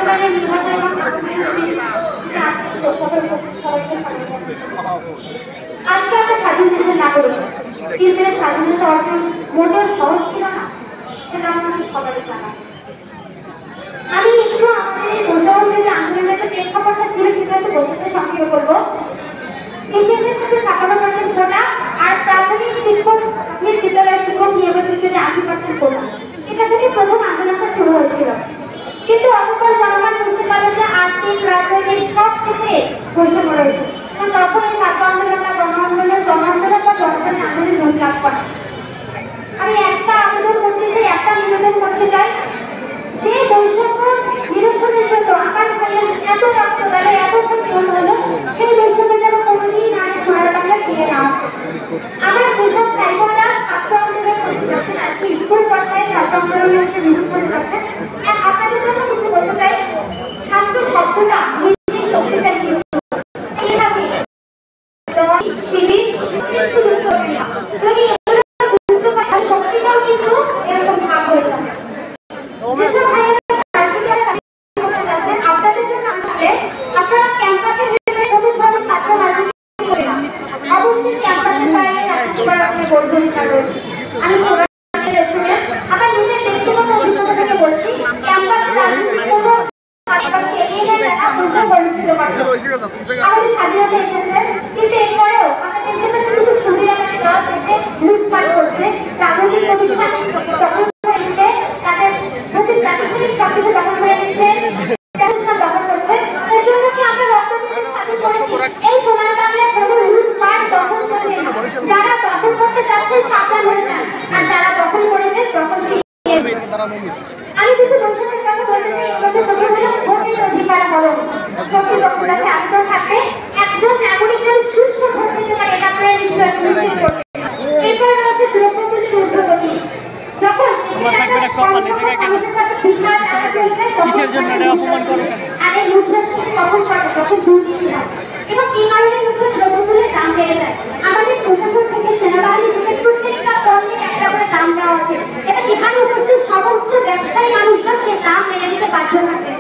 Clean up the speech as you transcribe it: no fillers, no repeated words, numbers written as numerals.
আন্দোলনের নিহত এবং আজকে আমরা স্বাধীন দেশের নাগরিক, কিন্তু স্বাধীনতা অর্জন মোটেও সহজ ছিল না, সেটা আমাদের সবাই জানা। আমি একটু আমাদের এই বৈষম্যবিরোধী আন্দোলনের যে প্রেক্ষাপটটা ছিল সেটা একটু বলতে সংক্ষেপ করবো। ইতিহাসের সাথে ৫৭% কোটা আর প্রাথমিক শিক্ষক বিদ্যালয়ের শিক্ষক নিয়োগের ক্ষেত্রে ৮০% কোটা, এটা থেকে প্রথম আন্দোলনটা শুরু হয়েছিল। কিন্তু অতঃপর জনগণ বুঝতে পারে যে আর্থিক রাজনৈতিক সব ক্ষেত্রে বৈষম্য রয়েছে। তখন এই ছাত্র আন্দোলন বা গণ আন্দোলন বা জনগণের আন্দোলন রূপ লাভ করে। আমি একটা আবেদন করতে চাই, একটা নিবেদন করতে চাই, যে বৈষম্য নিরসনের জন্য আমার ভাইয়ের এত রক্ত গেল, এত ক্ষতি হলো, সেই বৈষম্য যেন কোনোদিন আর সোনার বাংলা ফিরে না আসে। আমার যেসব ভাইবোনেরা ছাত্র আন্দোলন করতে যাচ্ছেন, আজকে স্কুল পর্যায়ে ছাত্র আন্দোলনের বিরোধ করে যাচ্ছেন, আপনাদের জন্য কিছু বলতে চাই। ছাত্র শব্দটা নির্দিষ্ট শক্তিশালী এইভাবে শিবির কিছু বুঝতে হবে না, যদি এগুলো বুঝতে পারে শক্তিটাও কিন্তু এরকম ভাগ হয়ে যাবে। আপনাদের জন্য আপনারা ক্যাম্পাসের ভিতরে কোনোভাবে ছাত্র রাজনীতি করে না, অবশ্যই ক্যাম্পাসের বাইরে রাজনীতি করার আপনি বৈধতা রয়েছে। আমি আমার নিজের ব্যক্তিগত অভিজ্ঞতা থেকে বলছি, ক্যাম্পাসের রাজনীতি কোনো আমাদের স্বাধীনতা এসেছে, কিন্তু এরপরেও আমাদের জন্য শুধু সুবিধা দেওয়া হচ্ছে, লুটপাট করছে, রাজনৈতিক প্রতিষ্ঠান দখল করে নিচ্ছে, তাদের প্রতি প্রাতিষ্ঠানিক সবকিছু দখল করে নিচ্ছে, দখল করছে। এর জন্য কি আমরা রক্ত দিতে স্বাধীন করেছি? এই সোনার বাংলায় কোনো লুটপাট দখল করছে না। যারা দখল করতে চাচ্ছে সাবধান হয়ে যান, আর যারা দখল করেছে দখল আমি কিছু বৈষম্যের কথা বলতে চাই। ভোটের অধিকার হরণ, প্রতিপক্ষকে আগ্রহ থাকবে, একজন নাগরিক যেন সুস্থ ভোট দিতে পারে, এটা আপনারা নিশ্চয় করবেন। এরপর রয়েছে দ্রব্যমূল্যের ঊর্ধ্বগতি। যখন কিসের জন্য অপমান করবে আগে মুদ্রাস্ফীতি কখন করে, যখন দুর্নীতি হয়, এবং এই কারণে দ্রব্যমূল্যের দাম বেড়ে যায়। আমাদের প্রশাসন থেকে সেনাবাহিনী থেকে প্রত্যেকটা পণ্যের একটা করে দাম দেওয়া আছে, এটা এখানে উপস্থিত সমস্ত ব্যবসায়ী মানুষজন সেই দাম মেনে নিতে বাধ্য থাকে।